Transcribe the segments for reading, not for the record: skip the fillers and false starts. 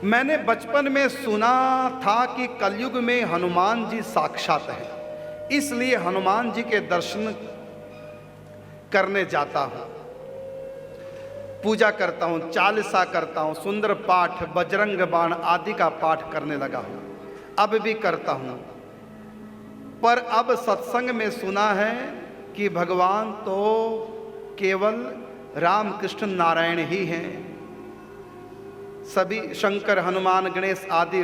मैंने बचपन में सुना था कि कलयुग में हनुमान जी साक्षात हैं, इसलिए हनुमान जी के दर्शन करने जाता हूँ, पूजा करता हूँ, चालीसा करता हूँ, सुंदर पाठ, बजरंग बाण आदि का पाठ करने लगा हूँ। अब भी करता हूँ, पर अब सत्संग में सुना है कि भगवान तो केवल राम कृष्ण नारायण ही हैं। सभी शंकर, हनुमान, गणेश आदि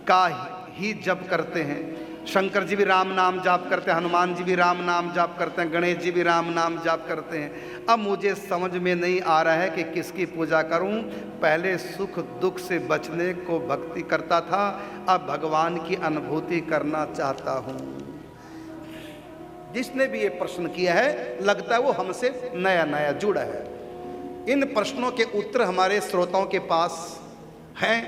का ही जप करते हैं। शंकर जी भी राम नाम जाप करते हैं, हनुमान जी भी राम नाम जाप करते हैं, गणेश जी भी राम नाम जाप करते हैं। अब मुझे समझ में नहीं आ रहा है कि किसकी पूजा करूं। पहले सुख दुख से बचने को भक्ति करता था, अब भगवान की अनुभूति करना चाहता हूं। जिसने भी ये प्रश्न किया है, लगता है वो हमसे नया नया जुड़ा है। इन प्रश्नों के उत्तर हमारे श्रोताओं के पास हैं।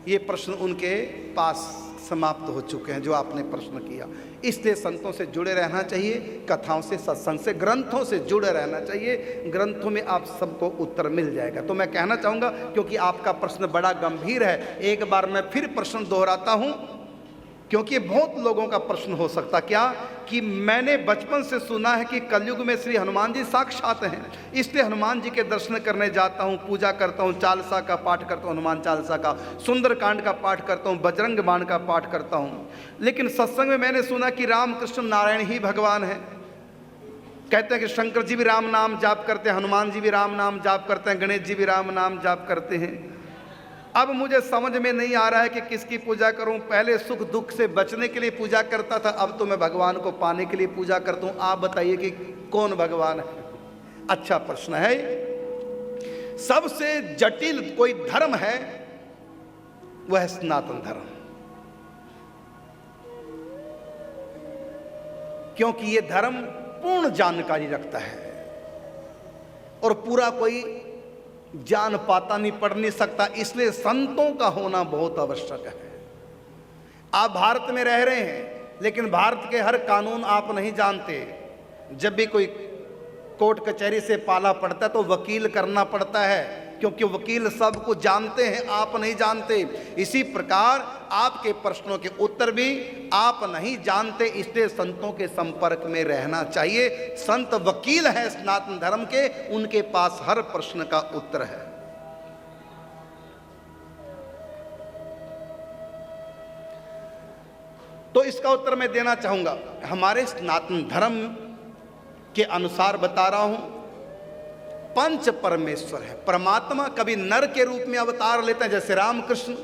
ये प्रश्न उनके पास समाप्त हो चुके हैं जो आपने प्रश्न किया। इसलिए संतों से जुड़े रहना चाहिए, कथाओं से, सत्संग से, ग्रंथों से जुड़े रहना चाहिए। ग्रंथों में आप सबको उत्तर मिल जाएगा। तो मैं कहना चाहूँगा, क्योंकि आपका प्रश्न बड़ा गंभीर है, एक बार मैं फिर प्रश्न दोहराता हूँ, क्योंकि बहुत लोगों का प्रश्न हो सकता क्या कि मैंने बचपन से सुना है कि कलयुग में श्री हनुमान जी साक्षात हैं, इसलिए हनुमान जी के दर्शन करने जाता हूँ, पूजा करता हूँ, चालीसा का पाठ करता हूँ, हनुमान चालीसा का, सुंदरकांड का पाठ करता हूँ, बजरंग बाण का पाठ करता हूँ। लेकिन सत्संग में मैंने सुना कि राम कृष्ण नारायण ही भगवान है। कहते हैं कि शंकर जी भी राम नाम जाप करते हैं, हनुमान जी भी राम नाम जाप करते हैं, गणेश जी भी राम नाम जाप करते हैं। अब मुझे समझ में नहीं आ रहा है कि किसकी पूजा करूं। पहले सुख दुख से बचने के लिए पूजा करता था, अब तो मैं भगवान को पाने के लिए पूजा करता हूं। आप बताइए कि कौन भगवान है? अच्छा प्रश्न है। सबसे जटिल कोई धर्म है, वह है सनातन धर्म, क्योंकि यह धर्म पूर्ण जानकारी रखता है और पूरा कोई जान पाता नहीं, पढ़ नहीं सकता, इसलिए संतों का होना बहुत आवश्यक है। आप भारत में रह रहे हैं, लेकिन भारत के हर कानून आप नहीं जानते। जब भी कोई कोर्ट कचहरी से पाला पड़ता है तो वकील करना पड़ता है, क्योंकि वकील सब कुछ जानते हैं, आप नहीं जानते। इसी प्रकार आपके प्रश्नों के उत्तर भी आप नहीं जानते, इसलिए संतों के संपर्क में रहना चाहिए। संत वकील हैं सनातन धर्म के, उनके पास हर प्रश्न का उत्तर है। तो इसका उत्तर मैं देना चाहूंगा। हमारे सनातन धर्म के अनुसार बता रहा हूं, पंच परमेश्वर है। परमात्मा कभी नर के रूप में अवतार लेते हैं, जैसे रामकृष्ण,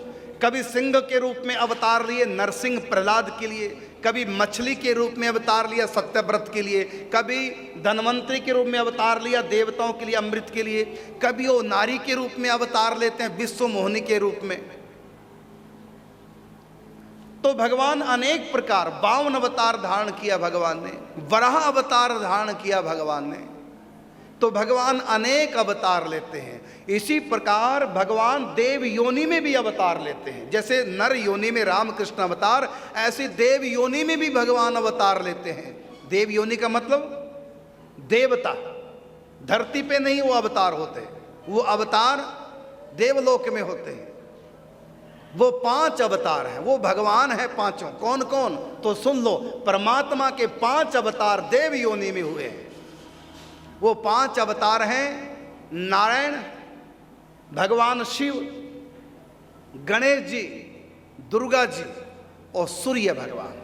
कभी सिंह के रूप में अवतार लिए नरसिंह प्रहलाद के लिए, कभी मछली के रूप में अवतार लिया सत्यव्रत के लिए, कभी धनवंतरी के रूप में अवतार लिया देवताओं के लिए, अमृत के लिए, कभी वो नारी के रूप में अवतार लेते हैं विश्व मोहिनी के रूप में। तो भगवान अनेक प्रकार 52 अवतार धारण किया भगवान ने, वराह अवतार धारण किया भगवान ने। तो भगवान अनेक अवतार लेते हैं। इसी प्रकार भगवान देव योनि में भी अवतार लेते हैं। जैसे नर योनि में रामकृष्ण अवतार, ऐसे देव योनि में भी भगवान अवतार लेते हैं। देव योनि का मतलब देवता, धरती पे नहीं वो अवतार होते, वो अवतार देवलोक में होते हैं। वो 5 अवतार हैं, वो भगवान है पांचों। कौन कौन? तो सुन लो, परमात्मा के 5 अवतार देव योनि में हुए हैं। वो 5 अवतार हैं नारायण, भगवान शिव, गणेश जी, दुर्गा जी और सूर्य भगवान।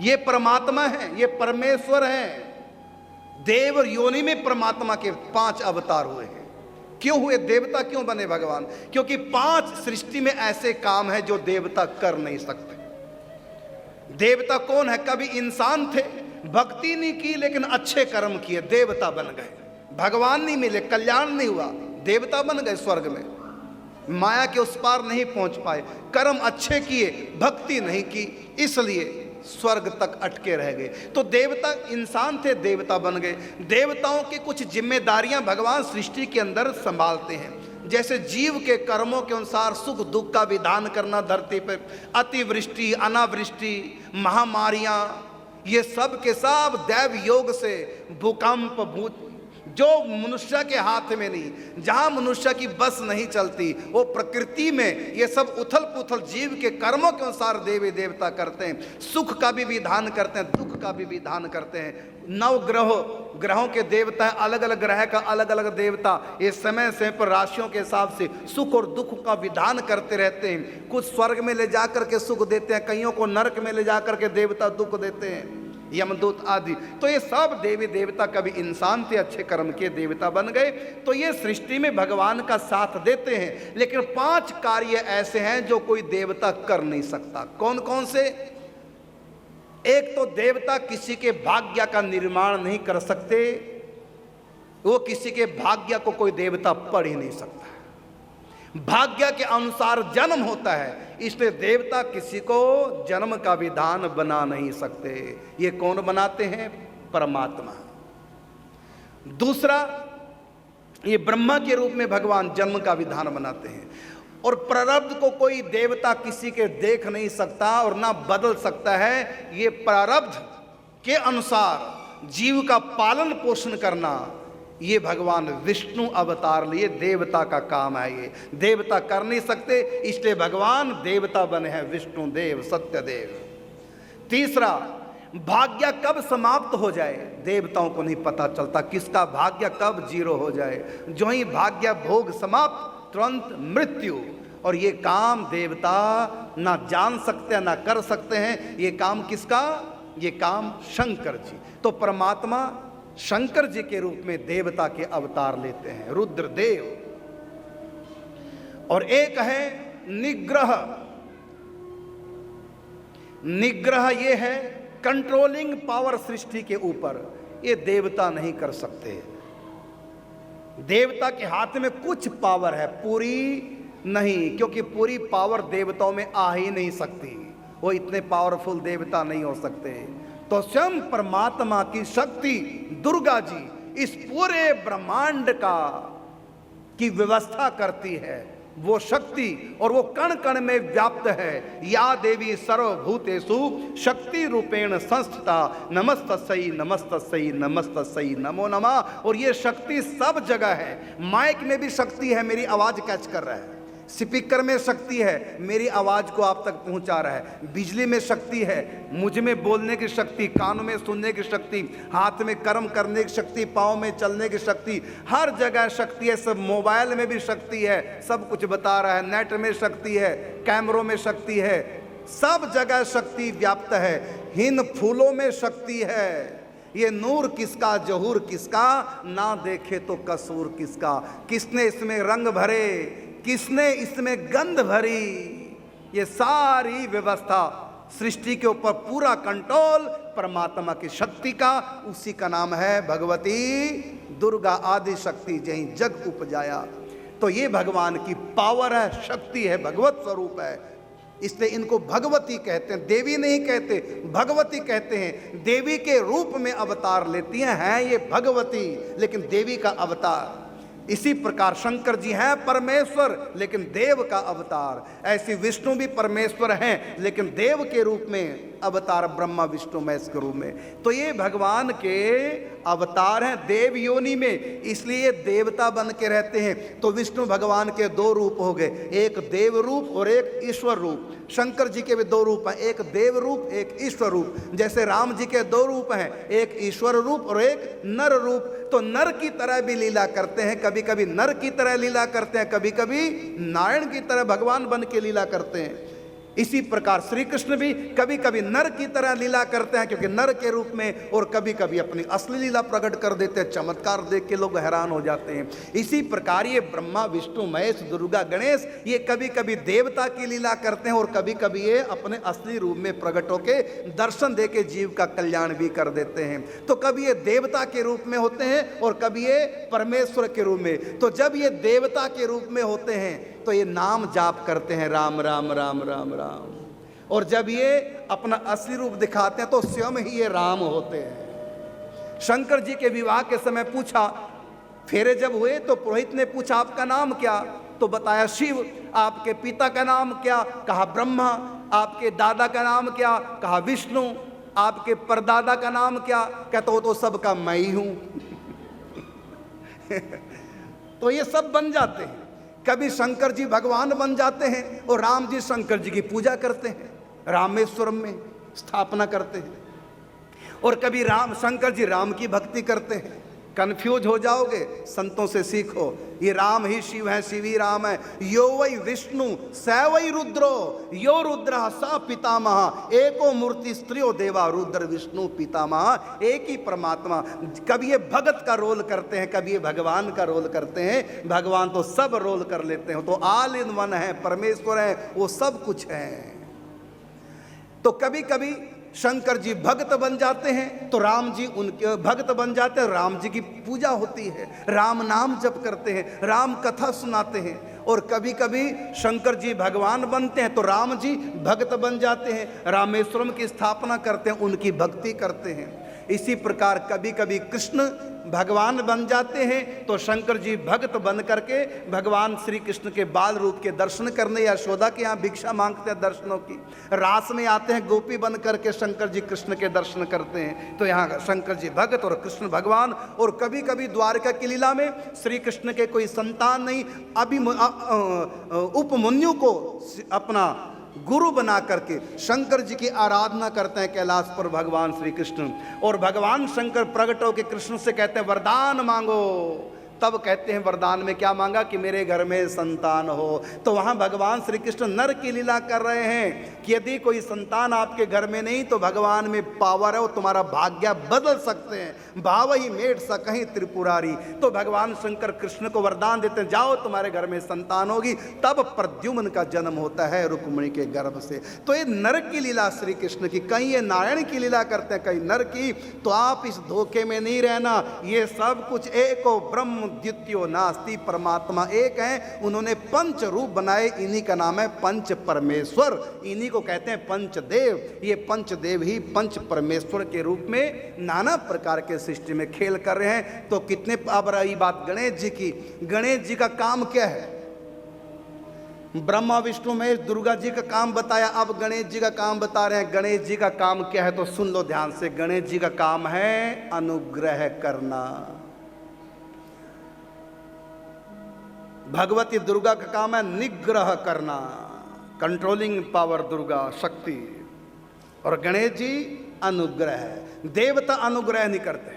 ये परमात्मा है, ये परमेश्वर हैं। देव योनि में परमात्मा के 5 अवतार हुए हैं। क्यों हुए? देवता क्यों बने भगवान? क्योंकि 5 सृष्टि में ऐसे काम है जो देवता कर नहीं सकते। देवता कौन है? कभी इंसान थे, भक्ति नहीं की, लेकिन अच्छे कर्म किए, देवता बन गए। भगवान नहीं मिले, कल्याण नहीं हुआ, देवता बन गए स्वर्ग में। माया के उस पार नहीं पहुंच पाए, कर्म अच्छे किए, भक्ति नहीं की, इसलिए स्वर्ग तक अटके रह गए। तो देवता इंसान थे, देवता बन गए। देवताओं की कुछ जिम्मेदारियां भगवान सृष्टि के अंदर संभालते हैं। जैसे जीव के कर्मों के अनुसार सुख दुख का विधान करना धरती पर, अतिवृष्टि, अनावृष्टि, महामारियां, ये सब के सब दैव योग से, भूकंप, जो मनुष्य के हाथ में नहीं, जहां मनुष्य की बस नहीं चलती, वो प्रकृति में ये सब उथल पुथल जीव के कर्मों के अनुसार देवी देवता करते हैं। सुख का भी विधान करते हैं, दुख का भी विधान करते हैं। 9 ग्रहों के देवता, अलग अलग ग्रह का अलग अलग देवता, ये समय समय पर राशियों के हिसाब से सुख और दुख का विधान करते रहते हैं। कुछ स्वर्ग में ले जाकर के सुख देते हैं, कईयों को नरक में ले जाकर के देवता दुख देते हैं, यमदूत आदि। तो ये सब देवी देवता कभी इंसान थे, अच्छे कर्म के देवता बन गए, तो ये सृष्टि में भगवान का साथ देते हैं। लेकिन 5 कार्य ऐसे हैं जो कोई देवता कर नहीं सकता। कौन कौन से? एक तो देवता किसी के भाग्य का निर्माण नहीं कर सकते, वो किसी के भाग्य को कोई देवता पढ़ ही नहीं सकता। भाग्य के अनुसार जन्म होता है, इसलिए देवता किसी को जन्म का विधान बना नहीं सकते। ये कौन बनाते हैं? परमात्मा। दूसरा, ये ब्रह्मा के रूप में भगवान जन्म का विधान बनाते हैं। और प्रारब्ध को कोई देवता किसी के देख नहीं सकता और ना बदल सकता है। ये प्रारब्ध के अनुसार जीव का पालन पोषण करना, ये भगवान विष्णु अवतार लिए देवता का काम है। ये देवता कर नहीं सकते, इसलिए भगवान देवता बने हैं, विष्णु देव, सत्यदेव। तीसरा, भाग्य कब समाप्त हो जाए देवताओं को नहीं पता चलता, किसका भाग्य कब 0 हो जाए। जो ही भाग्य भोग समाप्त, तुरंत मृत्यु। और ये काम देवता ना जान सकते हैं, ना कर सकते हैं। ये काम किसका? ये काम शंकर जी। तो परमात्मा शंकर जी के रूप में देवता के अवतार लेते हैं, रुद्रदेव। और एक है निग्रह। निग्रह ये है कंट्रोलिंग पावर सृष्टि के ऊपर, ये देवता नहीं कर सकते। देवता के हाथ में कुछ पावर है, पूरी नहीं, क्योंकि पूरी पावर देवताओं में आ ही नहीं सकती, वो इतने पावरफुल देवता नहीं हो सकते। तो स्वयं परमात्मा की शक्ति दुर्गा जी इस पूरे ब्रह्मांड की व्यवस्था करती है, वो शक्ति, और वो कण कण में व्याप्त है। या देवी सर्वभूतेषु शक्ति रूपेण संस्थिता नमस्तस्यै नमस्तस्यै नमस्तस्यै नमो नमः। और ये शक्ति सब जगह है। माइक में भी शक्ति है, मेरी आवाज कैच कर रहा है। स्पीकर में शक्ति है, मेरी आवाज को आप तक पहुंचा रहा है। बिजली में शक्ति है, मुझ में बोलने की शक्ति, कानों में सुनने की शक्ति, हाथ में कर्म करने की शक्ति, पाँव में चलने की शक्ति, हर जगह शक्ति है। सब मोबाइल में भी शक्ति है, सब कुछ बता रहा है। नेट में शक्ति है, कैमरों में शक्ति है, सब जगह शक्ति व्याप्त है। हिन फूलों में शक्ति है। ये नूर किसका, जहूर किसका, ना देखे तो कसूर किसका। किसने इसमें रंग भरे, किसने इसमें गंध भरी। ये सारी व्यवस्था सृष्टि के ऊपर पूरा कंट्रोल परमात्मा की शक्ति का, उसी का नाम है भगवती दुर्गा आदि शक्ति जहीं जग उपजाया। तो ये भगवान की पावर है, शक्ति है, भगवत स्वरूप है। इसलिए इनको भगवती कहते हैं, देवी नहीं कहते, भगवती कहते हैं। देवी के रूप में अवतार लेती हैं ये भगवती, लेकिन देवी का अवतार। इसी प्रकार शंकर जी हैं परमेश्वर, लेकिन देव का अवतार। ऐसे विष्णु भी परमेश्वर हैं, लेकिन देव के रूप में अवतार, ब्रह्मा विष्णु महेश के रूप में। तो ये भगवान के अवतार हैं देव योनि में, इसलिए देवता बन के रहते हैं। तो विष्णु भगवान के 2 रूप हो गए, एक देव रूप और एक ईश्वर रूप। शंकर जी के भी 2 रूप हैं, एक देव रूप, एक ईश्वर रूप। जैसे राम जी के 2 रूप हैं, एक ईश्वर रूप और एक नर रूप। तो नर की तरह भी लीला करते हैं, कभी कभी नर की तरह लीला करते हैं, कभी कभी नारायण की तरह भगवान बन के लीला करते हैं। इसी प्रकार श्री कृष्ण भी कभी कभी नर की तरह लीला करते हैं, क्योंकि नर के रूप में, और कभी कभी अपनी असली लीला प्रकट कर देते हैं। चमत्कार देख के लोग हैरान हो जाते हैं। इसी प्रकार ये ब्रह्मा विष्णु महेश दुर्गा गणेश ये कभी कभी देवता की लीला करते हैं, और कभी कभी ये अपने असली रूप में प्रकट होके दर्शन दे के जीव का कल्याण भी कर देते हैं। तो कभी ये देवता के रूप में होते हैं और कभी ये परमेश्वर के रूप में। तो जब ये देवता के रूप में होते हैं तो ये नाम जाप करते हैं, राम राम राम राम राम। और जब ये अपना असली रूप दिखाते हैं तो स्वयं ही ये राम होते हैं। शंकर जी के विवाह के समय पूछा, फेरे जब हुए तो पुरोहित ने पूछा आपका नाम क्या, तो बताया शिव। आपके पिता का नाम क्या, कहा ब्रह्मा। आपके दादा का नाम क्या, कहा विष्णु। आपके परदादा का नाम क्या, कहते हो तो सबका मैं ही हूं। तो ये सब बन जाते हैं। कभी शंकर जी भगवान बन जाते हैं और राम जी शंकर जी की पूजा करते हैं, रामेश्वरम में स्थापना करते हैं। और कभी राम शंकर जी राम की भक्ति करते हैं। कंफ्यूज हो जाओगे, संतों से सीखो। ये राम ही शिव है, शिव ही राम है। यो वै विष्णु स वै रुद्रो, यो रुद्र स पितामह, एको मूर्ति स्त्रियो देवा, रुद्र विष्णु पितामह, एक ही परमात्मा। कभी ये भगत का रोल करते हैं, कभी ये भगवान का रोल करते हैं। भगवान तो सब रोल कर लेते हैं, तो ऑल इन वन है, परमेश्वर है, वो सब कुछ है। तो कभी कभी शंकर जी भक्त बन जाते हैं तो राम जी उनके भक्त बन जाते हैं, राम जी की पूजा होती है, राम नाम जप करते हैं, राम कथा सुनाते हैं। और कभी कभी शंकर जी भगवान बनते हैं तो राम जी भक्त बन जाते हैं, रामेश्वरम की स्थापना करते हैं, उनकी भक्ति करते हैं। इसी प्रकार कभी कभी कृष्ण भगवान बन जाते हैं तो शंकर जी भक्त बन करके भगवान श्री कृष्ण के बाल रूप के दर्शन करने या यशोदा के यहाँ भिक्षा मांगते हैं दर्शनों की। रास में आते हैं गोपी बन करके शंकर जी कृष्ण के दर्शन करते हैं, तो यहाँ शंकर जी भक्त और कृष्ण भगवान। और कभी कभी द्वारका की लीला में श्री कृष्ण के कोई संतान नहीं, अभी उपमन्यु को अपना गुरु बना करके शंकर जी की आराधना करते हैं कैलाश पर भगवान श्री कृष्ण। और भगवान शंकर प्रकट होकर कृष्ण से कहते हैं वरदान मांगो। तब कहते हैं वरदान में क्या मांगा कि मेरे घर में संतान हो। तो वहाँ भगवान श्री कृष्ण नर की लीला कर रहे हैं कि यदि कोई संतान आपके घर में नहीं तो भगवान में पावर है, वो तुम्हारा भाग्य बदल सकते हैं। भाव ही मेट सकहीं त्रिपुरारी। तो भगवान शंकर कृष्ण को वरदान देते हैं, जाओ तुम्हारे घर में संतान होगी। तब प्रद्युम्न का जन्म होता है रुक्मिणी के गर्भ से। तो ये नर की लीला श्री कृष्ण की, कहीं ये नारायण की लीला करते हैं, कहीं नर की। तो आप इस धोखे में नहीं रहना, ये सब कुछ एको ब्रह्म द्वितीयो नास्ति, परमात्मा एक है। उन्होंने पंच रूप बनाए, इन्हीं का नाम है पंच परमेश्वर, इन्हीं को कहते हैं पंचदेव। ये पंचदेव ही पंच परमेश्वर के रूप में नाना प्रकार के सृष्टि में खेल कर रहे हैं। तो कितने, अब रही बात गणेश जी की, गणेश जी का काम क्या है? ब्रह्मा विष्णु महेश दुर्गा जी का काम बताया, अब गणेश जी का काम बता रहे हैं। गणेश जी का काम क्या है तो सुन लो ध्यान से। गणेश जी का काम है अनुग्रह करना। भगवती दुर्गा का काम है निग्रह करना, कंट्रोलिंग पावर दुर्गा शक्ति। और गणेश जी अनुग्रह है। देवता अनुग्रह नहीं करते,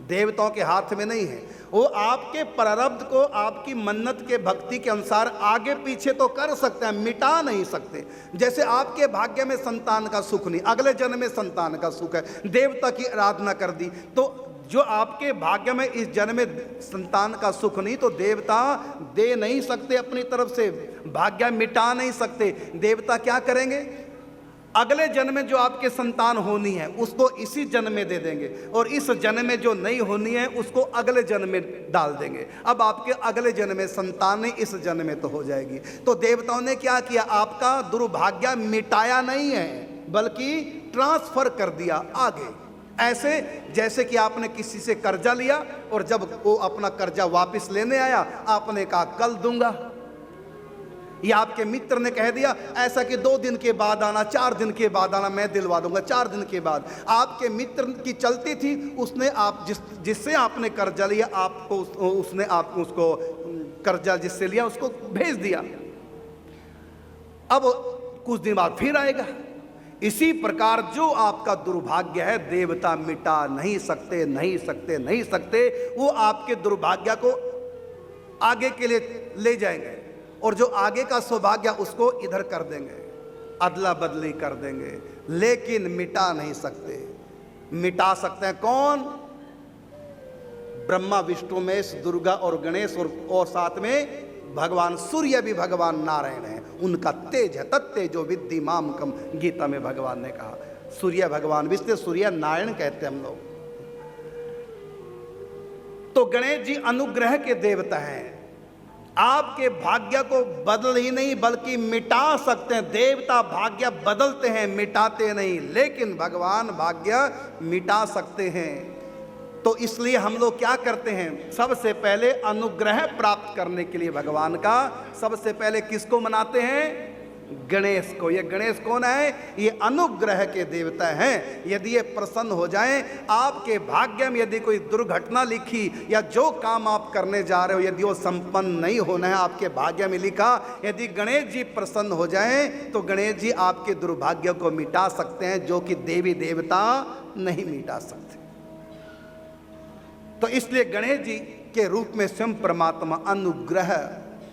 देवताओं के हाथ में नहीं है। वो आपके प्रारब्ध को आपकी मन्नत के भक्ति के अनुसार आगे पीछे तो कर सकते हैं, मिटा नहीं सकते। जैसे आपके भाग्य में संतान का सुख नहीं, अगले जन्म में संतान का सुख है, देवता की आराधना कर दी, तो जो आपके भाग्य में इस जन्म में संतान का सुख नहीं, तो देवता दे नहीं सकते अपनी तरफ से, भाग्य मिटा नहीं सकते। देवता क्या करेंगे? अगले जन्म में जो आपके संतान होनी है उसको इसी जन्म में दे देंगे, और इस जन्म में जो नहीं होनी है उसको अगले जन्म में डाल देंगे। अब आपके अगले जन्म में संतान नहीं, इस जन्म में तो हो जाएगी। तो देवताओं ने क्या किया? आपका दुर्भाग्य मिटाया नहीं है बल्कि ट्रांसफर कर दिया आगे। ऐसे जैसे कि आपने किसी से कर्जा लिया और जब वो अपना कर्जा वापस लेने आया आपने कहा कल दूंगा, या आपके मित्र ने कह दिया ऐसा कि 2 दिन के बाद आना, 4 दिन के बाद आना, मैं दिलवा दूंगा। 4 दिन के बाद आपके मित्र की चलती थी, उसने आप जिससे आपने कर्जा लिया आपको उसने आपको उसको कर्जा जिससे लिया उसको भेज दिया। अब कुछ दिन बाद फिर आएगा। इसी प्रकार जो आपका दुर्भाग्य है देवता मिटा नहीं सकते, नहीं सकते, नहीं सकते। वो आपके दुर्भाग्य को आगे के लिए ले जाएंगे और जो आगे का सौभाग्य उसको इधर कर देंगे, अदला बदली कर देंगे, लेकिन मिटा नहीं सकते। मिटा सकते हैं कौन? ब्रह्मा विष्णु महेश दुर्गा और गणेश, और साथ में भगवान सूर्य भी भगवान नारायण है, उनका तेज है। तत्तेजो विद्धि माम कम, गीता में भगवान ने कहा। सूर्य भगवान विष्णु, सूर्य नारायण कहते हैं हम लोग। तो गणेश जी अनुग्रह के देवता हैं, आपके भाग्य को बदल ही नहीं बल्कि मिटा सकते हैं। देवता भाग्य बदलते हैं, मिटाते नहीं, लेकिन भगवान भाग्य मिटा सकते हैं। तो इसलिए हम लोग क्या करते हैं? सबसे पहले अनुग्रह प्राप्त करने के लिए भगवान का सबसे पहले किसको मनाते हैं? गणेश को। ये गणेश कौन है? ये अनुग्रह के देवता हैं। यदि ये प्रसन्न हो जाएं, आपके भाग्य में यदि कोई दुर्घटना लिखी या जो काम आप करने जा रहे हो यदि वो संपन्न नहीं होना है, आपके भाग्य में लिखा, यदि गणेश जी प्रसन्न हो जाएं तो गणेश जी आपके दुर्भाग्य को मिटा सकते हैं, जो कि देवी देवता नहीं मिटा सकते। तो इसलिए गणेश जी के रूप में स्वयं परमात्मा अनुग्रह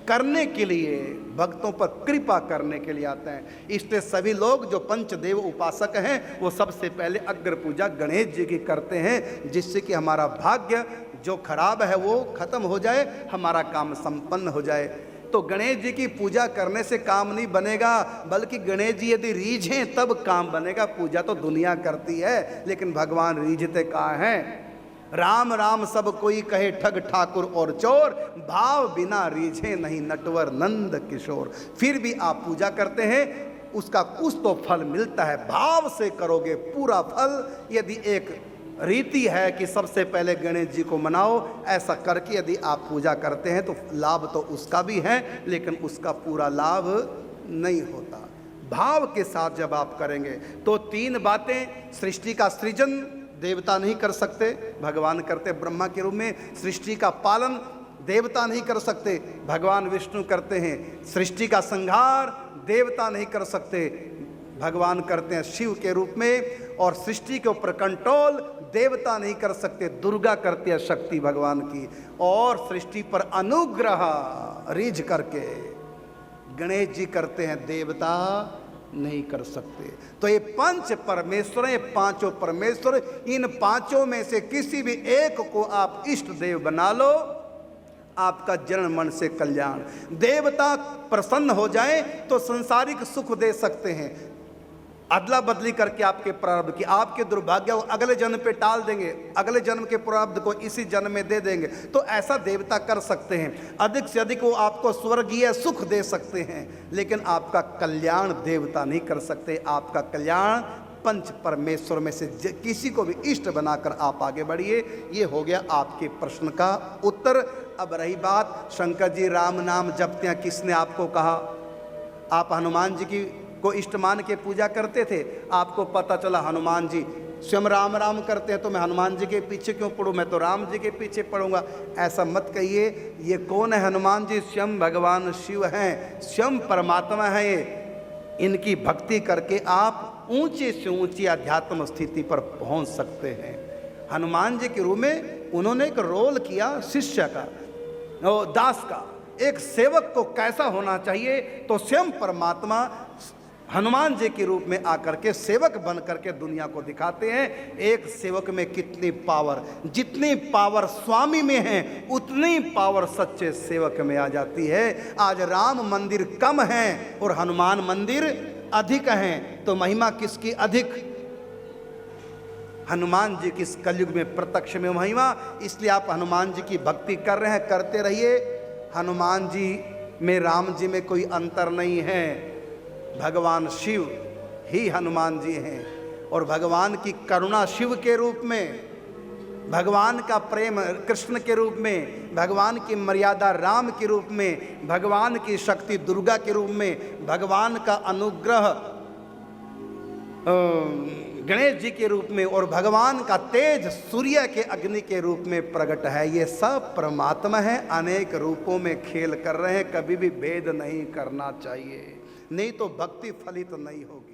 करने के लिए, भक्तों पर कृपा करने के लिए आते हैं। इसलिए सभी लोग जो पंचदेव उपासक हैं वो सबसे पहले अग्र पूजा गणेश जी की करते हैं, जिससे कि हमारा भाग्य जो खराब है वो खत्म हो जाए, हमारा काम संपन्न हो जाए। तो गणेश जी की पूजा करने से काम नहीं बनेगा, बल्कि गणेश जी यदि रीझें तब काम बनेगा। पूजा तो दुनिया करती है, लेकिन भगवान रीझते कहाँ हैं? राम राम सब कोई कहे ठग ठाकुर और चोर, भाव बिना रीझे नहीं नटवर नंद किशोर। फिर भी आप पूजा करते हैं, उसका कुछ तो फल मिलता है। भाव से करोगे पूरा फल। यदि एक रीति है कि सबसे पहले गणेश जी को मनाओ, ऐसा करके यदि आप पूजा करते हैं तो लाभ तो उसका भी है, लेकिन उसका पूरा लाभ नहीं होता। भाव के साथ जब आप करेंगे तो तीन बातें, सृष्टि का सृजन देवता नहीं कर सकते, भगवान करते ब्रह्मा के रूप में। सृष्टि का पालन देवता नहीं कर सकते, भगवान विष्णु करते हैं। सृष्टि का संहार देवता नहीं कर सकते, भगवान करते हैं शिव के रूप में। और सृष्टि के ऊपर कंट्रोल देवता नहीं कर सकते, दुर्गा करती है शक्ति भगवान की। और सृष्टि पर अनुग्रह रीझ करके गणेश जी करते हैं, देवता नहीं कर सकते। तो ये पंच परमेश्वर, ये पांचों परमेश्वर, इन पांचों में से किसी भी एक को आप इष्ट देव बना लो, आपका जन्म मन से कल्याण। देवता प्रसन्न हो जाए तो संसारिक सुख दे सकते हैं, अदला बदली करके आपके प्रारब्ध की, आपके दुर्भाग्य को अगले जन्म पे टाल देंगे, अगले जन्म के प्रारब्ध को इसी जन्म में दे देंगे। तो ऐसा देवता कर सकते हैं। अधिक से अधिक वो आपको स्वर्गीय सुख दे सकते हैं, लेकिन आपका कल्याण देवता नहीं कर सकते। आपका कल्याण पंच परमेश्वर में से किसी को भी इष्ट बनाकर आप आगे बढ़िए। ये हो गया आपके प्रश्न का उत्तर। अब रही बात, शंकर जी राम नाम जपते हैं, किसने आपको कहा? आप हनुमान जी की को इष्ट मान के पूजा करते थे, आपको पता चला हनुमान जी स्वयं राम राम करते हैं, तो मैं हनुमान जी के पीछे क्यों पढ़ूं, मैं तो राम जी के पीछे पढ़ूंगा। ऐसा मत कहिए। ये कौन है? हनुमान जी स्वयं भगवान शिव हैं, स्वयं परमात्मा है। इनकी भक्ति करके आप ऊंचे से ऊंची अध्यात्म स्थिति पर पहुंच सकते हैं। हनुमान जी के रूप में उन्होंने एक रोल किया शिष्य का, दास का। एक सेवक को कैसा होना चाहिए, तो स्वयं परमात्मा हनुमान जी के रूप में आकर के सेवक बन करके दुनिया को दिखाते हैं। एक सेवक में कितनी पावर, जितनी पावर स्वामी में है उतनी पावर सच्चे सेवक में आ जाती है। आज राम मंदिर कम है और हनुमान मंदिर अधिक हैं, तो महिमा किसकी अधिक? हनुमान जी की इस कलयुग में प्रत्यक्ष में महिमा। इसलिए आप हनुमान जी की भक्ति कर रहे हैं, करते रहिए। हनुमान जी में राम जी में कोई अंतर नहीं है, भगवान शिव ही हनुमान जी हैं। और भगवान की करुणा शिव के रूप में, भगवान का प्रेम कृष्ण के रूप में, भगवान की मर्यादा राम के रूप में, भगवान की शक्ति दुर्गा के रूप में, भगवान का अनुग्रह गणेश जी के रूप में, और भगवान का तेज सूर्य के अग्नि के रूप में प्रकट है। ये सब परमात्मा है, अनेक रूपों में खेल कर रहे हैं। कभी भी भेद नहीं करना चाहिए, नहीं तो भक्ति फलित नहीं होगी।